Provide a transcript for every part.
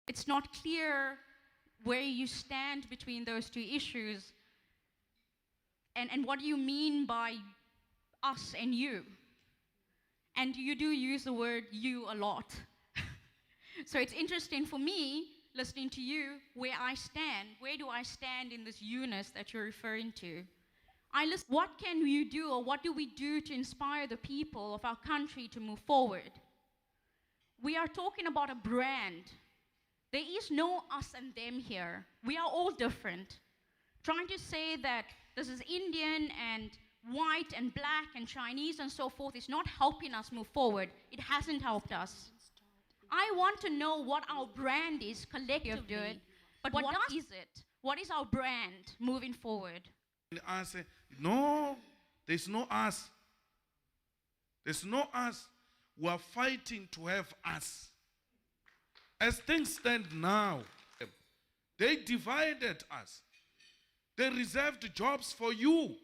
It's not clear where you stand between those two issues. And what do you mean by us and you? And you do use the word you a lot. So it's interesting for me, listening to you, where I stand. Where do I stand in this you-ness that you're referring to? What can you do, or what do we do to inspire the people of our country to move forward? We are talking about a brand. There is no us and them here. We are all different. Trying to say that this is Indian and white and black and Chinese and so forth is not helping us move forward. It hasn't helped us. I want to know what our brand is collectively, but what is it? What is our brand moving forward? I say, no, there's no us. There's no us. We are fighting to have us. As things stand now, they divided us. They reserved jobs for you.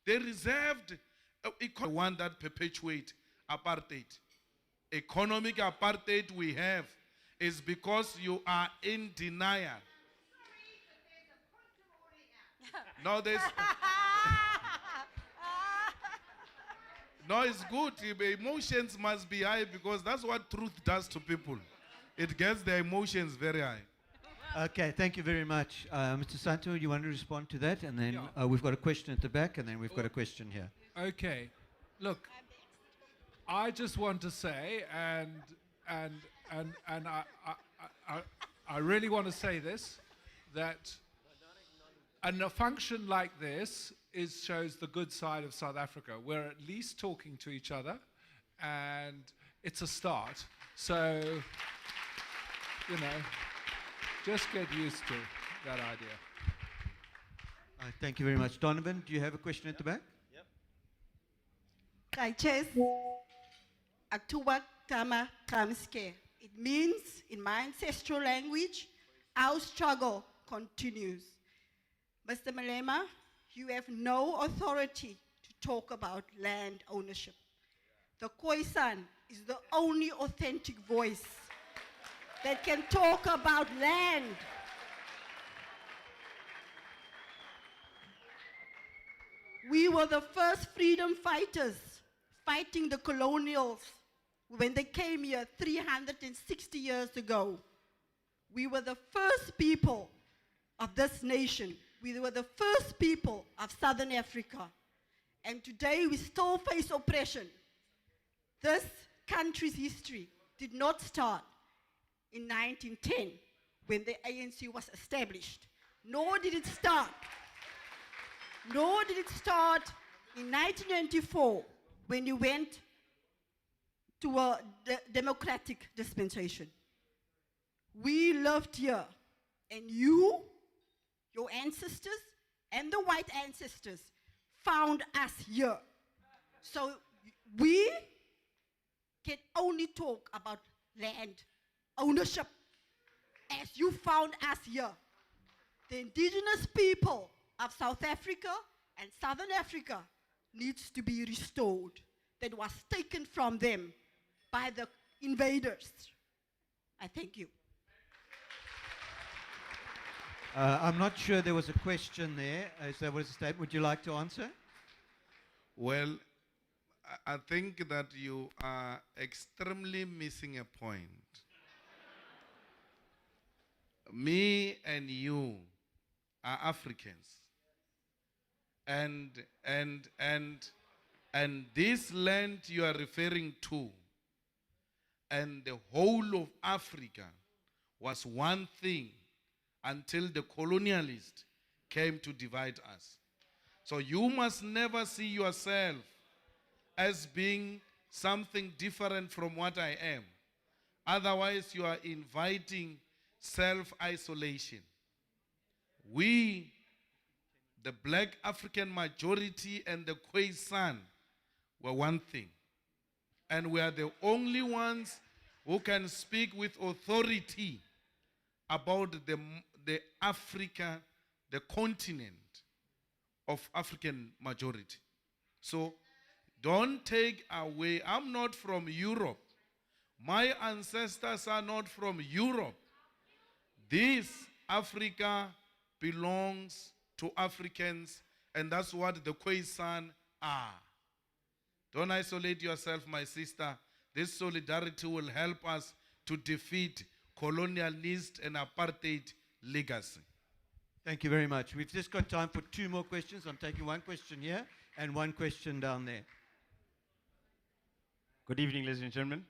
They reserved the one that perpetuate apartheid. Economic apartheid we have is because you are in denial. No, there's... No, it's good. Emotions must be high because that's what truth does to people. It gets their emotions very high. Okay, thank you very much. Mr. Santo, you want to respond to that? And then we've got a question at the back, and then we've got a question here. Okay. Look, I just want to say, and I really want to say this, that a function like this shows the good side of South Africa. We're at least talking to each other, and it's a start. So, you know, just get used to that idea. Thank you very much. Donovan, do you have a question at the back? Kaiches Atuwa Tama Kamske. It means, in my ancestral language, our struggle continues. Mr. Malema, you have no authority to talk about land ownership. The Khoisan is the only authentic voice that can talk about land. We were the first freedom fighters fighting the colonials when they came here 360 years ago. We were the first people of this nation. We were the first people of Southern Africa. And today we still face oppression. This country's history did not start in 1910 when the ANC was established, nor did it start in 1994 when you went to a democratic dispensation. We lived here, and you, your ancestors, and the white ancestors found us here. So we can only talk about land ownership as you found us here. The indigenous people of South Africa and Southern Africa needs to be restored. That was taken from them by the invaders. I thank you. I'm not sure there was a question there. There was a statement. Would you like to answer? Well, I think that you are extremely missing a point. Me and you are Africans. And this land you are referring to and the whole of Africa was one thing until the colonialists came to divide us. So you must never see yourself as being something different from what I am. Otherwise, you are inviting self-isolation. We, the black African majority and the Khoisan, were one thing. And we are the only ones who can speak with authority about the Africa, the continent of African majority. So don't take away, I'm not from Europe. My ancestors are not from Europe. This Africa belongs to Africans, and that's what the Khoisan are. Don't isolate yourself, my sister. This solidarity will help us to defeat colonialist and apartheid legacy. Thank you very much. We've just got time for 2 more questions. I'm taking 1 question here and 1 question down there. Good evening, ladies and gentlemen.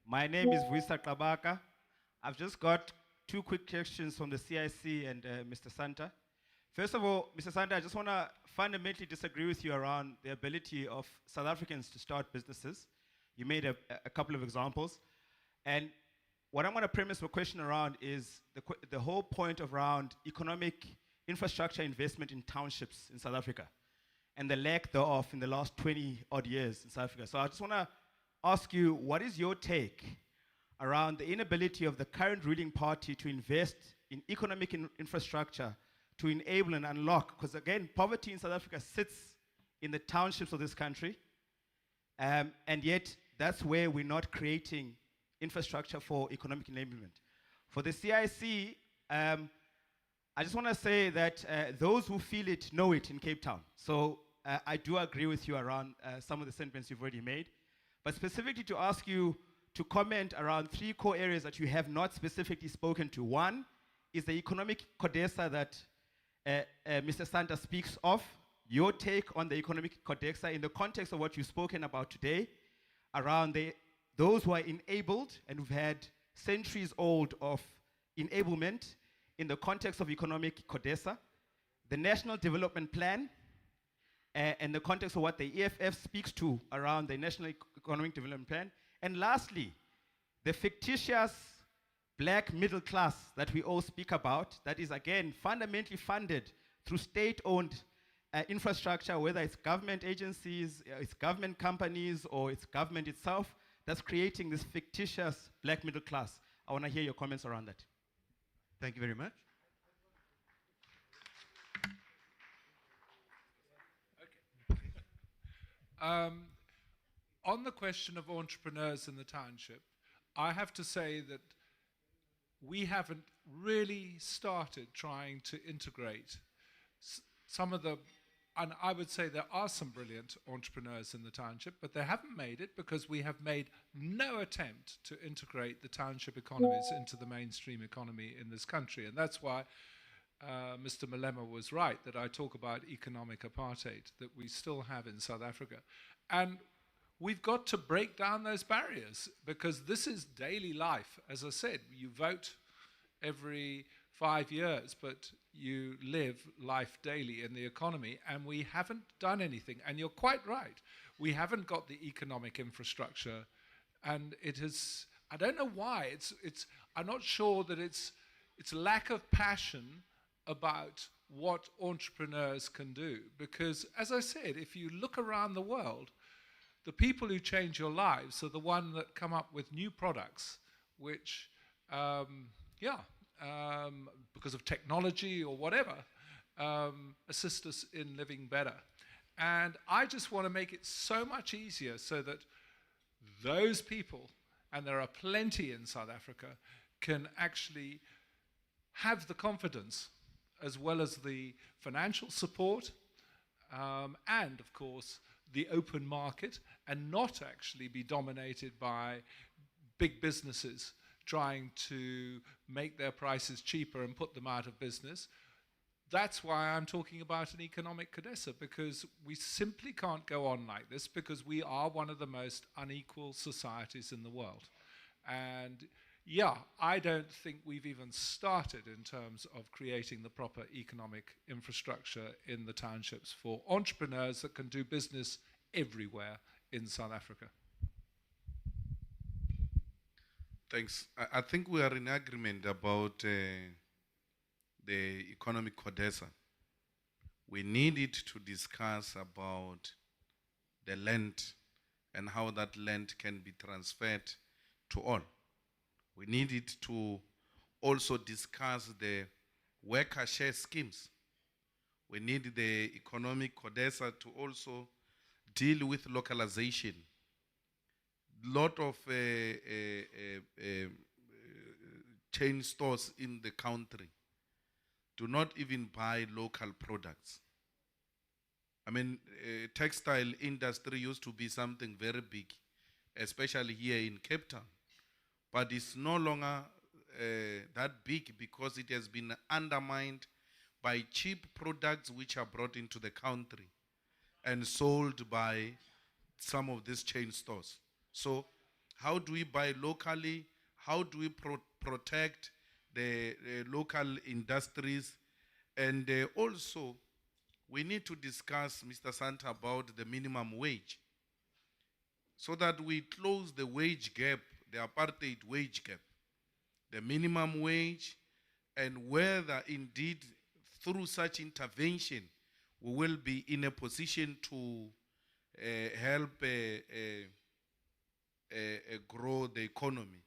My name is Visa Kabaka. I've just got 2 quick questions from the CIC and Mr. Santa. First of all, Mr. Santa, I just want to fundamentally disagree with you around the ability of South Africans to start businesses. You made a couple of examples. And what I'm going to premise my question around is the whole point around economic infrastructure investment in townships in South Africa and the lack thereof in the last 20 odd years in South Africa. So I just want to ask you, what is your take around the inability of the current ruling party to invest in economic infrastructure to enable and unlock? Because again, poverty in South Africa sits in the townships of this country, and yet that's where we're not creating infrastructure for economic enablement. For the CIC, I just want to say that those who feel it know it in Cape Town. So I do agree with you around some of the sentiments you've already made, but specifically to ask you to comment around 3 core areas that you have not specifically spoken to. One is the economic CODESA that Mr. Santa speaks of. Your take on the economic CODESA in the context of what you've spoken about today around those who are enabled and who've had centuries old of enablement in the context of economic CODESA, the National Development Plan, and the context of what the EFF speaks to around the National Economic Development Plan, and lastly, the fictitious black middle class that we all speak about, that is again fundamentally funded through state-owned infrastructure, whether it's government agencies, it's government companies, or it's government itself, that's creating this fictitious black middle class. I want to hear your comments around that. Thank you very much. On the question of entrepreneurs in the township, I have to say that we haven't really started trying to integrate some of the, and I would say there are some brilliant entrepreneurs in the township, but they haven't made it because we have made no attempt to integrate the township economies into the mainstream economy in this country. And that's why Mr. Malem was right that I talk about economic apartheid that we still have in South Africa. And we've got to break down those barriers because this is daily life. As I said, you vote every 5 years, but you live life daily in the economy, and we haven't done anything. And you're quite right. We haven't got the economic infrastructure, and it is, I don't know why. I'm not sure that it's lack of passion about what entrepreneurs can do. Because, as I said, if you look around the world, the people who change your lives are the ones that come up with new products, which, because of technology or whatever, assist us in living better. And I just want to make it so much easier so that those people, and there are plenty in South Africa, can actually have the confidence as well as the financial support and, of course, the open market, and not actually be dominated by big businesses trying to make their prices cheaper and put them out of business. That's why I'm talking about an economic CODESA, because we simply can't go on like this because we are one of the most unequal societies in the world. And yeah, I don't think we've even started in terms of creating the proper economic infrastructure in the townships for entrepreneurs that can do business everywhere in South Africa. Thanks. I think we are in agreement about the economic CODESA. We needed to discuss about the land and how that land can be transferred to all. We needed to also discuss the worker share schemes. We need the economic CODESA to also deal with localization. Lot of chain stores in the country do not even buy local products. I mean, textile industry used to be something very big, especially here in Cape Town. But it's no longer that big because it has been undermined by cheap products which are brought into the country and sold by some of these chain stores. So how do we buy locally? How do we protect the local industries? And also, we need to discuss, Mr. Santa, about the minimum wage so that we close the wage gap, the apartheid wage gap, the minimum wage, and whether indeed through such intervention we will be in a position to help grow the economy.